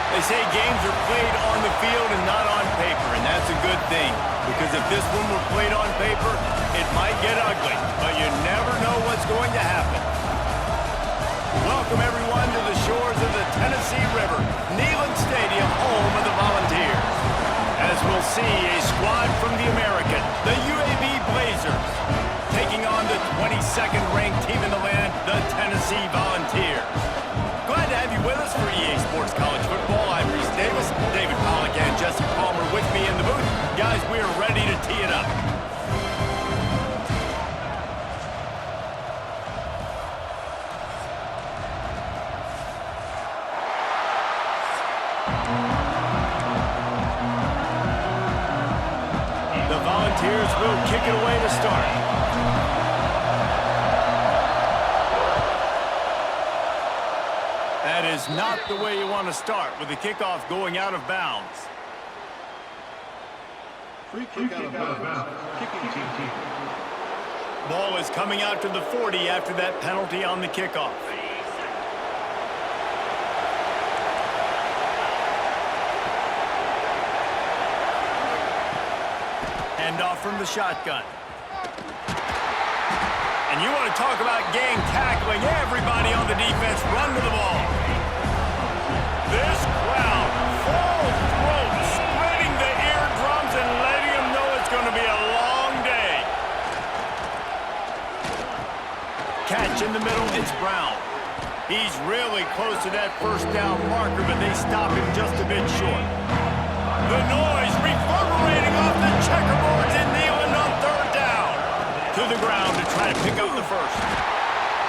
They say games are played on the field and not on paper, and that's a good thing. Because if this one were played on paper, it might get ugly. But you never know what's going to happen. Welcome, everyone, to the shores of the Tennessee River, Neyland Stadium, home of the Volunteers. As we'll see, a squad from the American, the UAB Blazers, taking on the 22nd ranked team in the land, the Tennessee Volunteers. Glad to have you with us for EA Sports College Football. I'm Reese Davis, David Pollack and Jesse Palmer with me in the booth. Guys, we are ready to tee it up. The Volunteers will kick it away to start. That is not the way you want to start with the kickoff going out of bounds. Free kick out of bounds. Kicking team. Ball is coming out to the 40 after that penalty on the kickoff. Hand off from the shotgun. And you want to talk about game tackling. Everybody on the defense run to the ball. This crowd, full throat, spreading the eardrums and letting them know it's going to be a long day. Catch in the middle, it's Brown. He's really close to that first down marker, but they stop him just a bit short. The noise reverberating off the checkerboards in Neyland on third down. To the ground to try to pick up the first.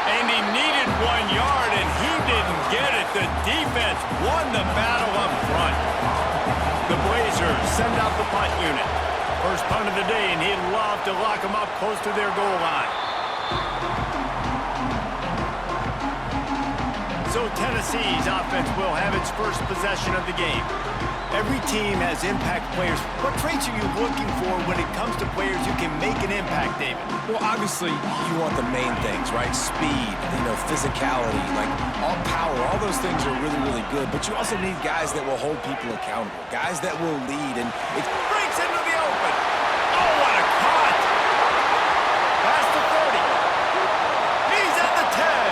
And he needed 1 yard, and he didn't get it. The defense won the battle up front. The Blazers send out the punt unit. First punt of the day, and he'd love to lock them up close to their goal line. So Tennessee's offense will have its first possession of the game. Every team has impact players. What traits are you looking for when it comes to players who can make an impact, David? Well, obviously, you want the main things, right? Speed, physicality, like all power, all those things are really, really good. But you also need guys that will hold people accountable, guys that will lead. And it breaks into the open. Oh, what a cut! Past the 30. He's at the 10.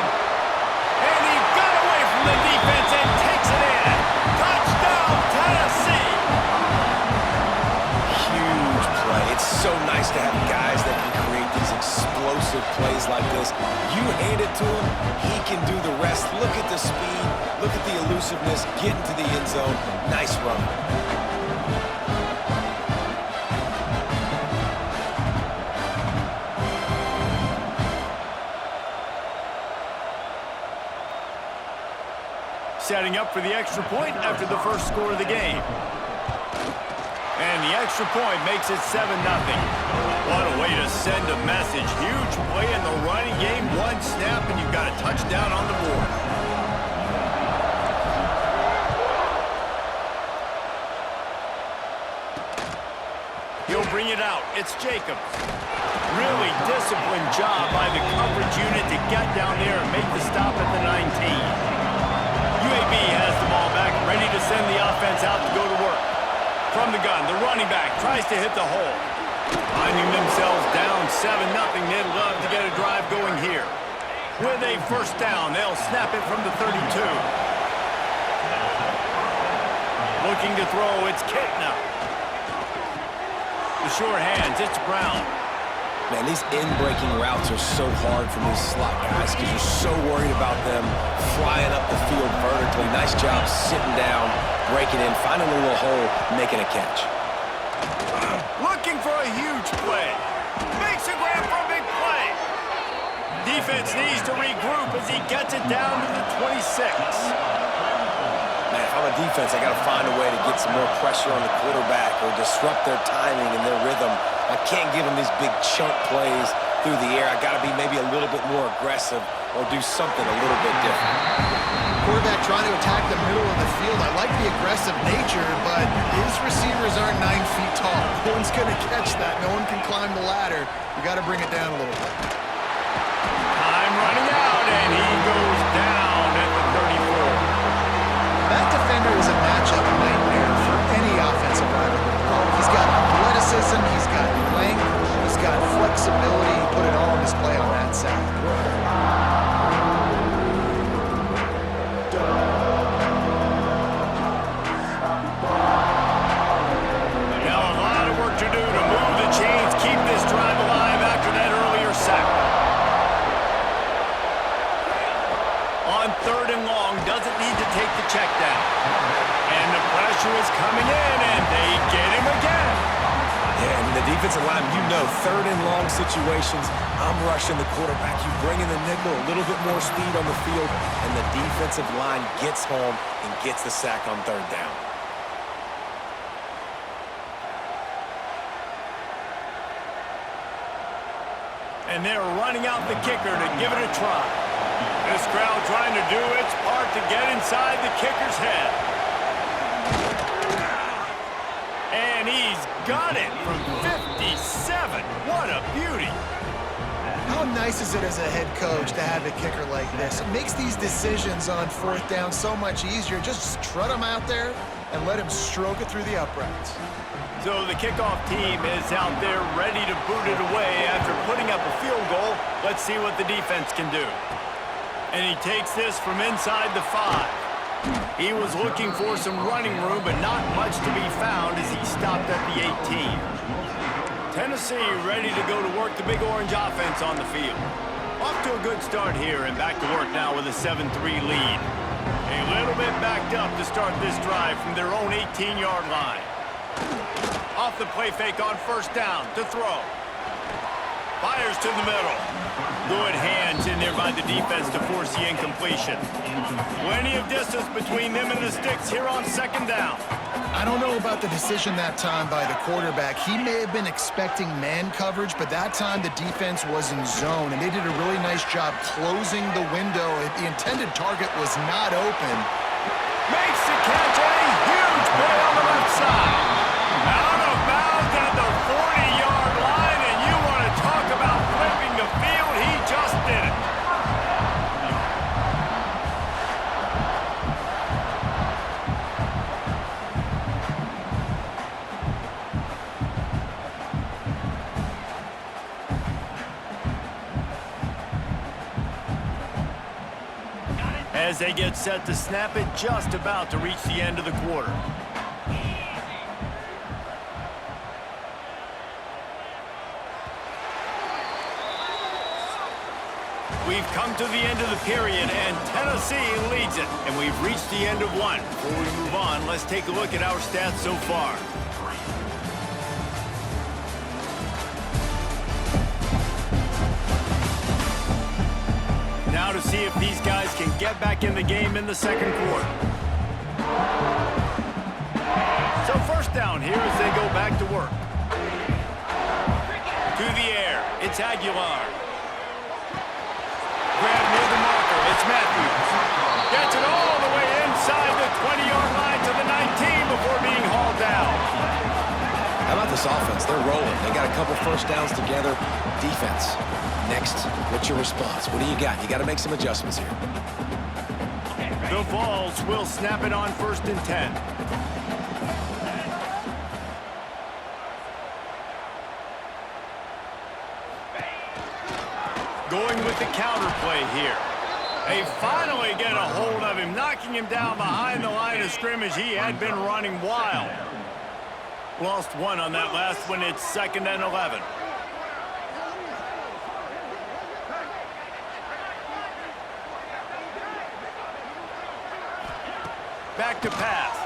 And he got away from the defense and takes it in. Touchdown, Tennessee! Huge play. It's so nice to have guys that can create these explosive plays like this. You hand it to him, he can do the rest. Look at the speed, look at the elusiveness, get into the end zone. Nice run. Setting up for the extra point after the first score of the game. And the extra point makes it 7-0. What a way to send a message. Huge play in the running game. One snap and you've got a touchdown on the board. He'll bring it out. It's Jacobs. Really disciplined job by the coverage unit to get down there and make the stop at the 19. UAB has the ball back, ready to send the offense out to go to work. From the gun, the running back tries to hit the hole. Finding themselves down 7-0, they'd love to get a drive going here. With a first down, they'll snap it from the 32. Looking to throw, it's Kitna. The sure hands, it's Brown. Man, these in-breaking routes are so hard from these slot guys because you're so worried about them flying up the field vertically. Nice job sitting down, breaking in, finding a little hole, making a catch. Looking for a huge play. Makes a grab for a big play. Defense needs to regroup as he gets it down to the 26. Man, if I'm a defense, I got to find a way to get some more pressure on the quarterback or disrupt their timing and their rhythm. I can't give them these big chunk plays through the air. I got to be maybe a little bit more aggressive or do something a little bit different. Quarterback trying to attack the middle of the field. I like the aggressive nature, but his receivers aren't 9 feet tall. No one's going to catch that. No one can climb the ladder. You got to bring it down a little bit. Time running out, and he goes down at the 34. That defender is a match athleticism, he's got length, he's got flexibility. He put it all on display on that sack. Now a lot of work to do to move the chains, keep this drive alive after that earlier sack. On 3rd and long, doesn't need to take the check down. And the pressure is coming in, and they get him again. Yeah, and the defensive line, you know, 3rd and long situations, I'm rushing the quarterback. You bring in the nickel, a little bit more speed on the field, and the defensive line gets home and gets the sack on 3rd down. And they're running out the kicker to give it a try. This crowd trying to do its part to get inside the kicker's head. And he's got it from 57. What a beauty. How nice is it as a head coach to have a kicker like this? It makes these decisions on 4th down so much easier. Just trot him out there and let him stroke it through the uprights. So the kickoff team is out there ready to boot it away after putting up a field goal. Let's see what the defense can do. And he takes this from inside the 5. He was looking for some running room, but not much to be found as he stopped at the 18. Tennessee ready to go to work the Big Orange offense on the field. Off to a good start here and back to work now with a 7-3 lead. A little bit backed up to start this drive from their own 18-yard line. Off the play fake on 1st down to throw. Fires to the middle. Good hands in there by the defense to force the incompletion. Plenty of distance between them and the sticks here on 2nd down. I don't know about the decision that time by the quarterback. He may have been expecting man coverage, but that time the defense was in zone, and they did a really nice job closing the window. The intended target was not open. Makes the catch, and a huge play on the left side. Out of bounds at the 40-yard line, and you want to talk about flipping the field. He just did it. As they get set to snap it, just about to reach the end of the quarter. We've come to the end of the period, and Tennessee leads it. And we've reached the end of one. Before we move on, let's take a look at our stats so far. Now to see if these guys can get back in the game in the 2nd quarter. So 1st down here as they go back to work. To the air, it's Aguilar. Grab near the marker, it's Matthews. Gets it all the way inside the 20-yard line to the 19 before being hauled down. How about this offense? They're rolling. They got a couple 1st downs together. Defense. Next, what's your response? What do you got? You got to make some adjustments here. The Vols will snap it on 1st and 10. Going with the counter play here. They finally get a hold of him, knocking him down behind the line of scrimmage. He had been running wild. Lost one on that last one. It's 2nd and 11. Back to pass.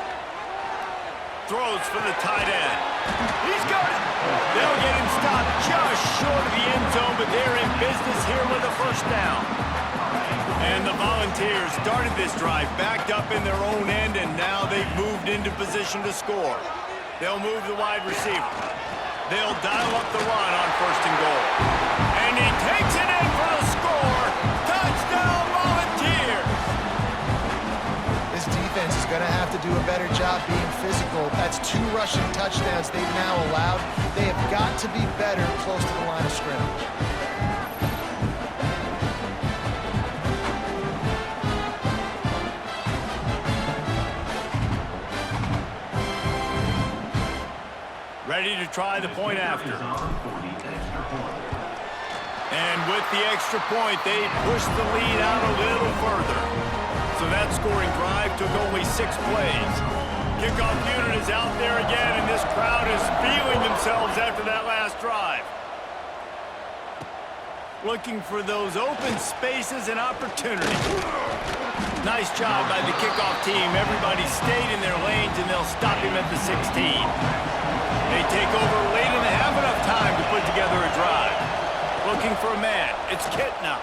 Throws for the tight end. He's got it. They'll get him stopped just short of the end zone, but they're in business here with a 1st down. And the Volunteers started this drive backed up in their own end, and now they've moved into position to score. They'll move the wide receiver. They'll dial up the run on 1st and goal. And he takes it in for the score. Touchdown, Volunteers! This defense is going to have to do a better job being physical. That's 2 rushing touchdowns they've now allowed. They have got to be better close to the line of scrimmage. Ready to try the point after. And with the extra point, they pushed the lead out a little further. So that scoring drive took only 6 plays. Kickoff unit is out there again, and this crowd is feeling themselves after that last drive. Looking for those open spaces and opportunity. Nice job by the kickoff team. Everybody stayed in their lanes, and they'll stop him at the 16. They take over late in the half, enough time to put together a drive. Looking for a man. It's Kit now.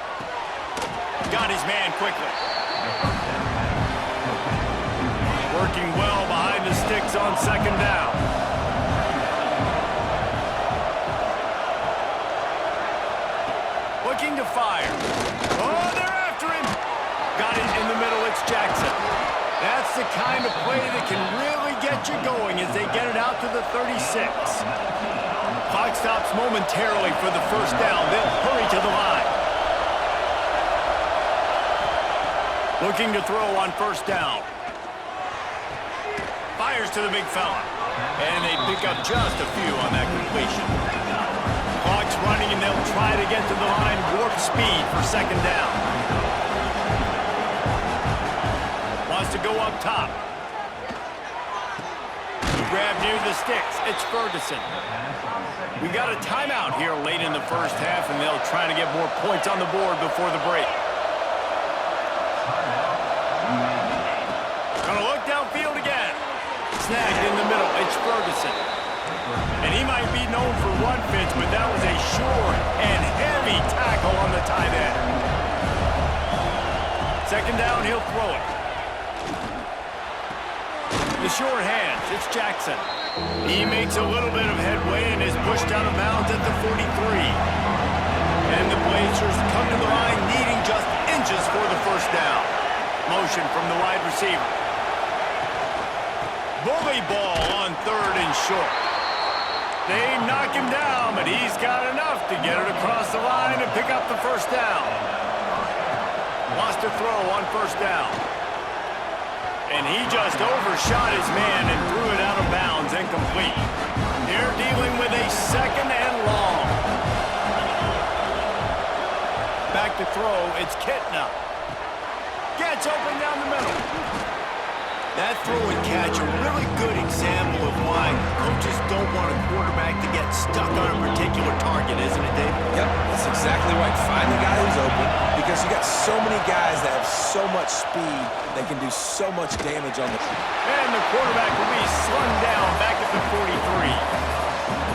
Got his man quickly. Working well behind the sticks on second down. Looking to fire. Oh, they're after him. Got it in the middle. It's Jackson. That's the kind of play that can really get you going as they get it out to the 36. Clock stops momentarily for the first down. They'll hurry to the line. Looking to throw on first down. Fires to the big fella. And they pick up just a few on that completion. Clock's running, and they'll try to get to the line. Warp speed for second down. Wants to go up top. Grab near the sticks. It's Ferguson. We got a timeout here late in the first half, and they'll try to get more points on the board before the break. Gonna look downfield again. Snagged in the middle. It's Ferguson. And he might be known for one pitch, but that was a sure and heavy tackle on the tight end. Second down, he'll throw it. The short hands, it's Jackson. He makes a little bit of headway and is pushed out of bounds at the 43. And the Blazers come to the line needing just inches for the first down. Motion from the wide receiver. Bully ball on third and short. They knock him down, but he's got enough to get it across the line and pick up the first down. Wants to throw on first down. And he just overshot his man and threw it out of bounds, incomplete. They're dealing with a second and long. Back to throw, it's Kitna. Gets open down the middle. That throw and catch, a really good example of why coaches don't want a quarterback to get stuck on a particular target, isn't it, Dave? Yep, that's exactly right. Find the guy who's open, because you got so many guys that have so much speed that can do so much damage on the... And the quarterback will be slung down back at the 43.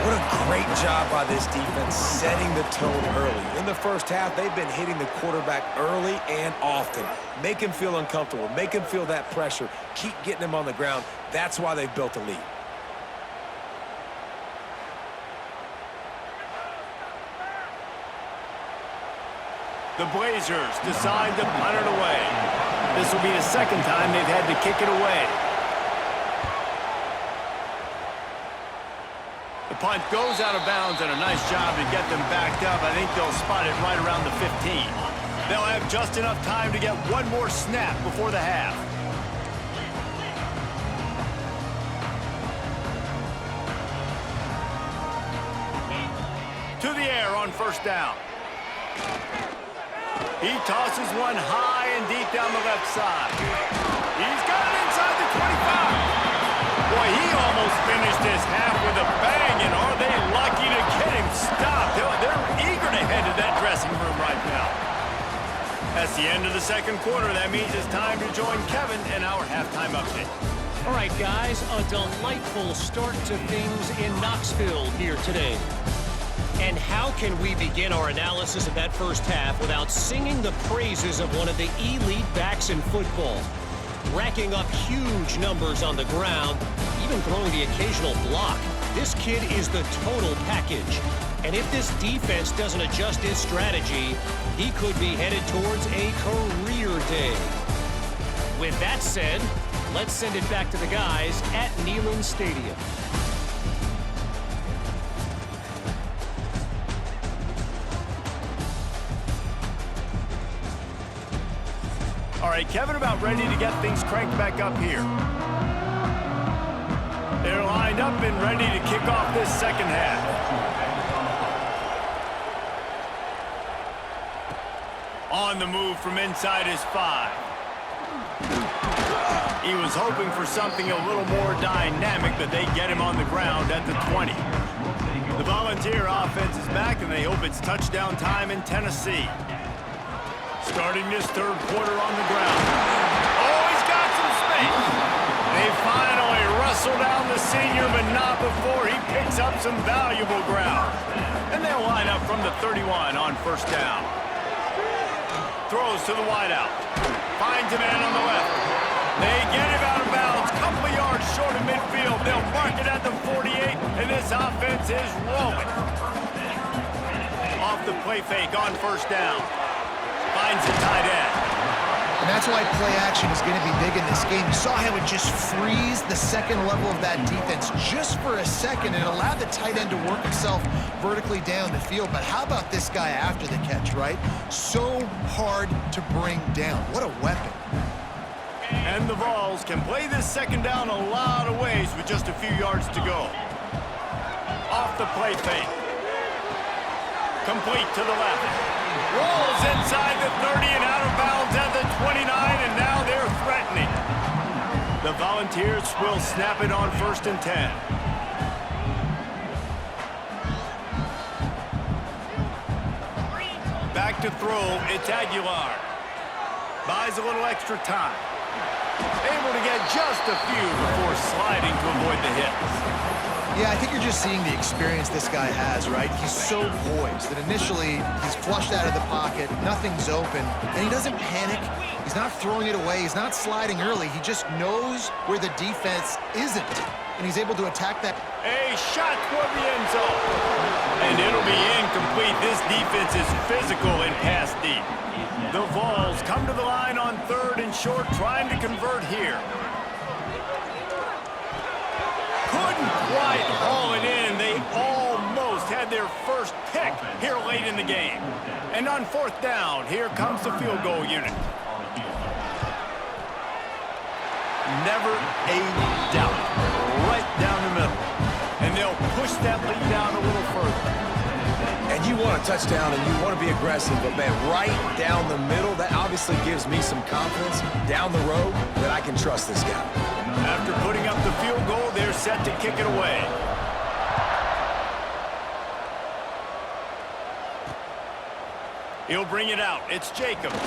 What a great job by this defense setting the tone early. In the first half, they've been hitting the quarterback early and often. Make him feel uncomfortable. Make him feel that pressure. Keep getting him on the ground. That's why they've built a lead. The Blazers decide to punt it away. This will be the second time they've had to kick it away. The punt goes out of bounds, and a nice job to get them backed up. I think they'll spot it right around the 15. They'll have just enough time to get one more snap before the half. To the air on first down. He tosses one high and deep down the left side. He's got it inside the 25. Boy, he almost finished this half with a bang, and are they lucky to get him stopped? They're eager to head to that dressing room right now. That's the end of the second quarter. That means it's time to join Kevin in our halftime update. All right, guys, a delightful start to things in Knoxville here today. And how can we begin our analysis of that first half without singing the praises of one of the elite backs in football? Racking up huge numbers on the ground, even throwing the occasional block. This kid is the total package. And if this defense doesn't adjust his strategy, he could be headed towards a career day. With that said, let's send it back to the guys at Neyland Stadium. All right, Kevin about ready to get things cranked back up here. They're lined up and ready to kick off this second half. On the move from inside his 5. He was hoping for something a little more dynamic, but they get him on the ground at the 20. The Volunteer offense is back, and they hope it's touchdown time in Tennessee. Starting this third quarter on the ground. Oh, he's got some space. They finally wrestle down the senior, but not before he picks up some valuable ground. And they'll line up from the 31 on first down. Throws to the wideout. Finds a man on the left. They get him out of bounds. Couple of yards short of midfield. They'll mark it at the 48, and this offense is rolling. Off the play fake on first down. Finds a tight end. And that's why play action is going to be big in this game. You saw how it just freeze the second level of that defense just for a second and allowed the tight end to work himself vertically down the field. But how about this guy after the catch, right? So hard to bring down. What a weapon. And the Vols can play this second down a lot of ways with just a few yards to go. Off the play fake. Complete to the left. Rolls inside the 30 and out of bounds at the 29, and now they're threatening. The Volunteers will snap it on 1st and 10. Back to throw, it's Aguilar. Buys a little extra time. Able to get just a few before sliding to avoid the hits. Yeah, I think you're just seeing the experience this guy has, right? He's so poised that initially he's flushed out of the pocket, nothing's open, and he doesn't panic. He's not throwing it away. He's not sliding early. He just knows where the defense isn't, and he's able to attack that. A shot toward the end zone. And it'll be incomplete. This defense is physical and pass deep. The Vols come to the line on 3rd and short, trying to convert here. Couldn't quite haul it in. They almost had their first pick here late in the game. And on 4th down, here comes the field goal unit. Never a doubt. Right down the middle. And they'll push that lead out a little further. And you want a touchdown and you want to be aggressive, but man, right down the middle, that obviously gives me some confidence down the road that I can trust this guy. After putting up the field goal, they're set to kick it away. He'll bring it out. It's Jacobs.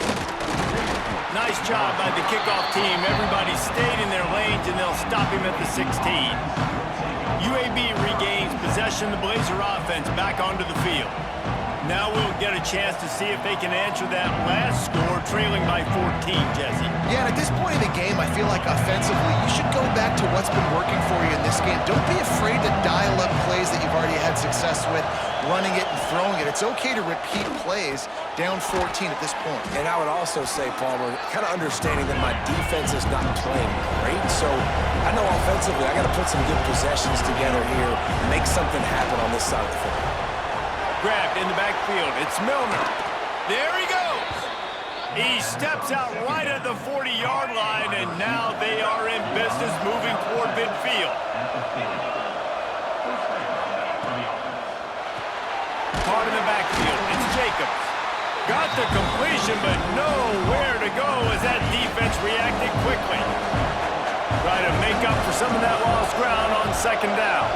Nice job by the kickoff team. Everybody stayed in their lanes, and they'll stop him at the 16. UAB regains possession. The Blazer offense back onto the field. Now we'll get a chance to see if they can answer that last score, trailing by 14, Jesse. Yeah, and at this point in the game, I feel like offensively, you should go back to what's been working for you in this game. Don't be afraid to dial up plays that you've already had success with, running it and throwing it. It's okay to repeat plays down 14 at this point. And I would also say, Palmer, kind of understanding that my defense is not playing great, so I know offensively I got to put some good possessions together here, make something happen on this side of the football. Grabbed in the backfield. It's Milner. There he goes. He steps out right at the 40-yard line, and now they are in business moving toward midfield. Caught in the backfield. It's Jacobs. Got the completion, but nowhere to go as that defense reacted quickly. Try to make up for some of that lost ground on 2nd down.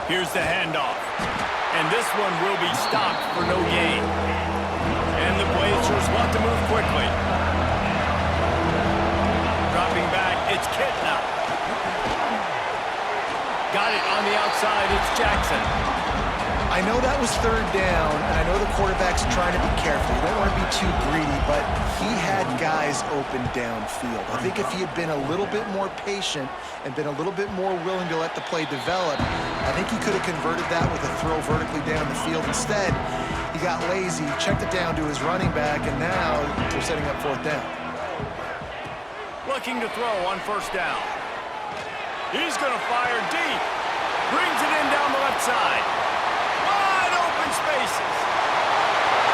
Here's the handoff. And this one will be stopped for no gain. And the Blazers want to move quickly. Dropping back, it's Kitna. Got it on the outside, it's Jackson. I know that was 3rd down, and I know the quarterback's trying to be careful. You don't want to be too greedy, but he had guys open downfield. I think if he had been a little bit more patient and been a little bit more willing to let the play develop, I think he could have converted that with a throw vertically down the field. Instead, he got lazy, checked it down to his running back, and now they're setting up 4th down. Looking to throw on 1st down. He's going to fire deep. Brings it in down the left side. Wide open spaces.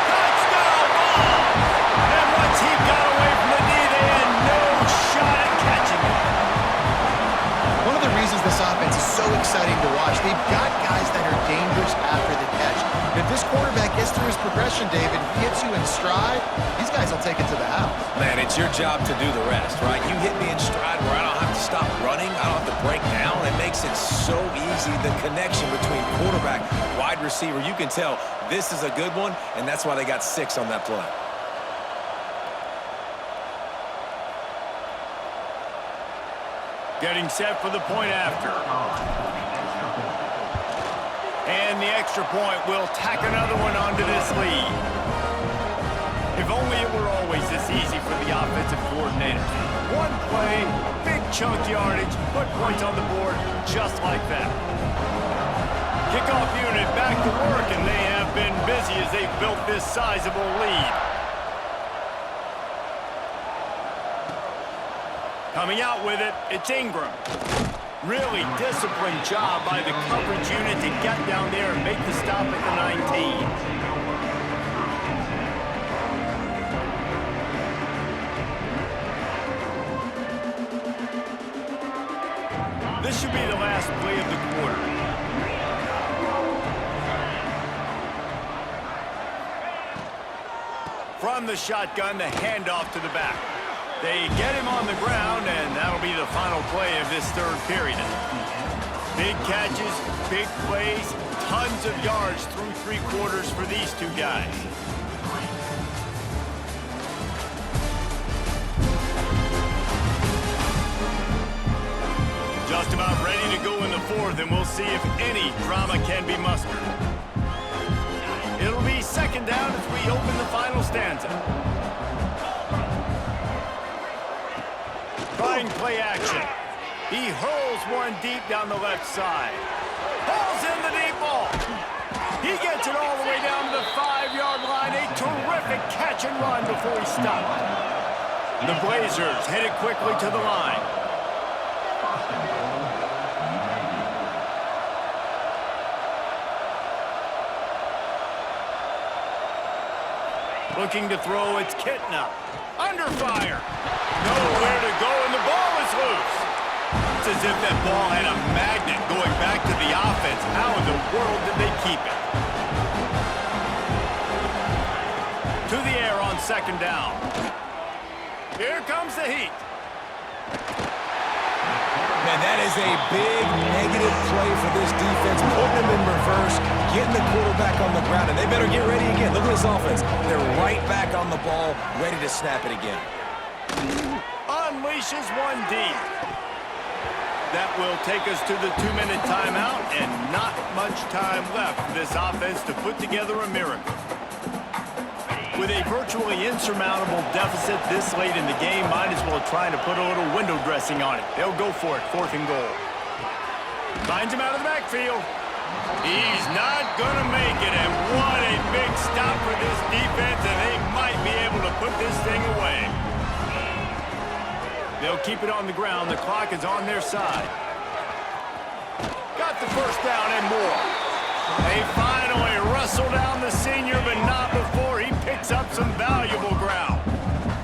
Touchdown ball. And once he got away from the D, they had no shot at catching him. take it to the house. Man, it's your job to do the rest, right? You hit me in stride where I don't have to stop running. I don't have to break down. It makes it so easy, the connection between quarterback, wide receiver. You can tell this is a good one, and that's why they got 6 on that play. Getting set for the point after. And the extra point will tack another one onto this lead. If only it were always this easy for the offensive coordinator. One play, big chunk yardage, put points on the board just like that. Kickoff unit back to work, and they have been busy as they've built this sizable lead. Coming out with it, it's Ingram. Really disciplined job by the coverage unit to get down there and make the stop at the 19. This should be the last play of the quarter. From the shotgun, the handoff to the back. They get him on the ground, and that'll be the final play of this third period. Big catches, big plays, tons of yards through 3 quarters for these two guys. Just about ready to go in the 4th, and we'll see if any drama can be mustered. It'll be 2nd down as we open the final stanza. Trying play action. He hurls one deep down the left side. Hauls in the deep ball. He gets it all the way down to the 5-yard line. A terrific catch and run before he stopped. The Blazers headed quickly to the line. Looking to throw, it's Kitna. Under fire. Nowhere to go, and the ball is loose. It's as if that ball had a magnet going back to the offense. How in the world did they keep it? To the air on 2nd down. Here comes the heat. Man, that is a big negative play for this defense, putting them in reverse, getting the quarterback on the ground, and they better get ready again. Look at this offense. They're right back on the ball, ready to snap it again. Unleashes one deep. That will take us to the 2-minute timeout, and not much time left for this offense to put together a miracle. With a virtually insurmountable deficit this late in the game, might as well try to put a little window dressing on it. They'll go for it, 4th and goal. Finds him out of the backfield. He's not going to make it, and what a big stop for this defense, and they might be able to put this thing away. They'll keep it on the ground. The clock is on their side. Got the 1st down and more. They finally wrestle down the senior, but not before he picks up some valuable ground.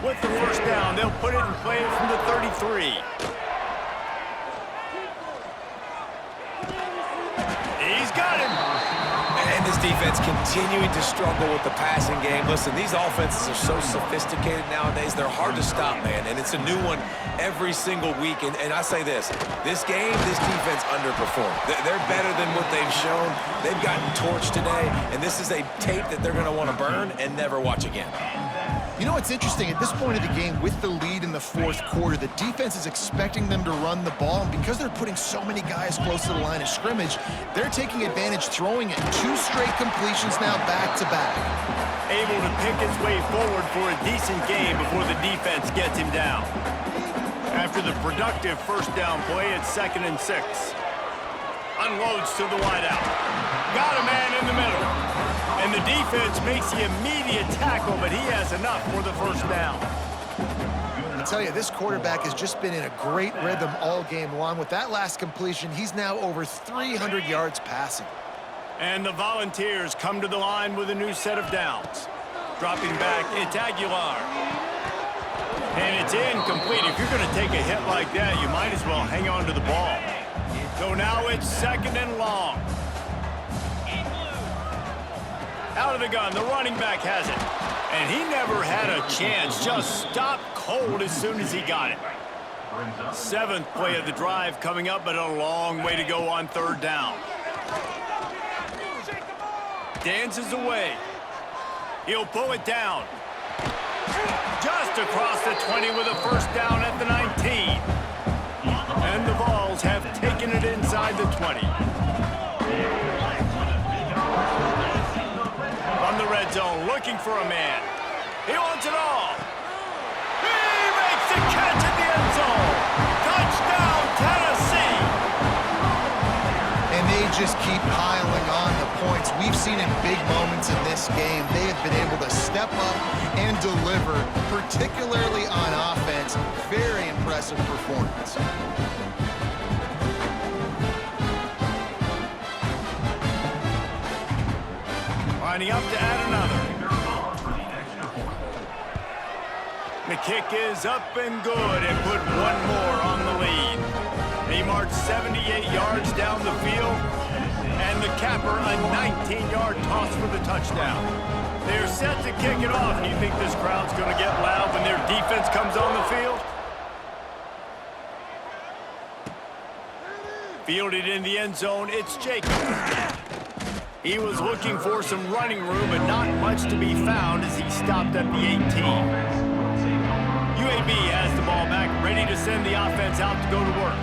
With the 1st down, they'll put it in play from the 33. He's got him. And this defense continuing to struggle with the passing game. Listen, these offenses are so sophisticated nowadays. They're hard to stop, man, and it's a new one every single week. And I say this game, this defense underperformed. They're better than what they've shown. They've gotten torched today, and this is a tape that they're going to want to burn and never watch again. You know what's interesting? At this point of the game, with the lead in the 4th quarter, the defense is expecting them to run the ball, and because they're putting so many guys close to the line of scrimmage, they're taking advantage, throwing it 2 straight completions now back-to-back. Able to pick his way forward for a decent game before the defense gets him down. After the productive 1st down play, it's 2nd and 6. Unloads to the wideout. Got a man in the middle. And the defense makes the immediate tackle, but he has enough for the 1st down. I tell you, this quarterback has just been in a great rhythm all game long. With that last completion, he's now over 300 yards passing. And the Volunteers come to the line with a new set of downs. Dropping back, it's Aguilar. And it's incomplete. If you're going to take a hit like that, you might as well hang on to the ball. So now it's 2nd and long. Out of the gun, the running back has it. And he never had a chance. Just stopped cold as soon as he got it. 7th play of the drive coming up, but a long way to go on 3rd down. Dances away. He'll pull it down. Just across the 20 with a 1st down at the 19. And the Vols have taken it inside the 20. From the red zone, looking for a man. He wants it all. He makes the catch at the end zone. Touchdown, Tennessee. And they just keep piling on the points. We've seen in big moments in this game, they have been able to step up and deliver, particularly on offense. Very impressive performance. Lining up to add another. The kick is up and good and put one more on the lead. They march 78 yards down the field, and the capper a 19-yard toss for the touchdown. They're set to kick it off. Do you think this crowd's going to get loud when their defense comes on the field? Fielded in the end zone, it's Jacob. He was looking for some running room, but not much to be found as he stopped at the 18. UAB has the ball back, ready to send the offense out to go to work.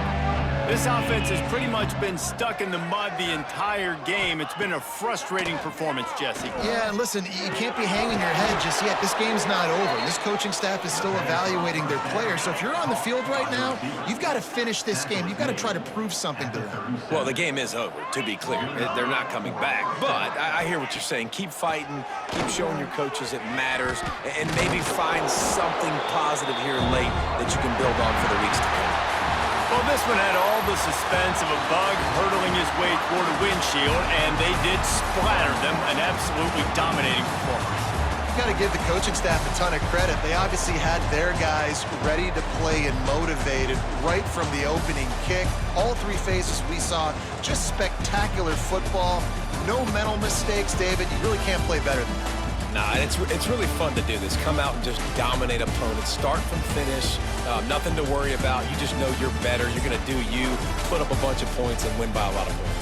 This offense has pretty much been stuck in the mud the entire game. It's been a frustrating performance, Jesse. Yeah, and listen, you can't be hanging your head just yet. This game's not over. This coaching staff is still evaluating their players. So if you're on the field right now, you've got to finish this game. You've got to try to prove something to them. Well, the game is over, to be clear. They're not coming back. But I hear what you're saying. Keep fighting. Keep showing your coaches it matters. And maybe find something positive here late that you can build on for the weeks to come. Well, this one had all the suspense of a bug hurtling his way toward a windshield, and they did splatter them. An absolutely dominating performance. You've got to give the coaching staff a ton of credit. They obviously had their guys ready to play and motivated right from the opening kick. All 3 phases we saw, just spectacular football. No mental mistakes, David. You really can't play better than that. Nah, it's really fun to do this. Come out and just dominate opponents. Start from finish. Nothing to worry about. You just know you're better. You're going to do you, put up a bunch of points, and win by a lot of points.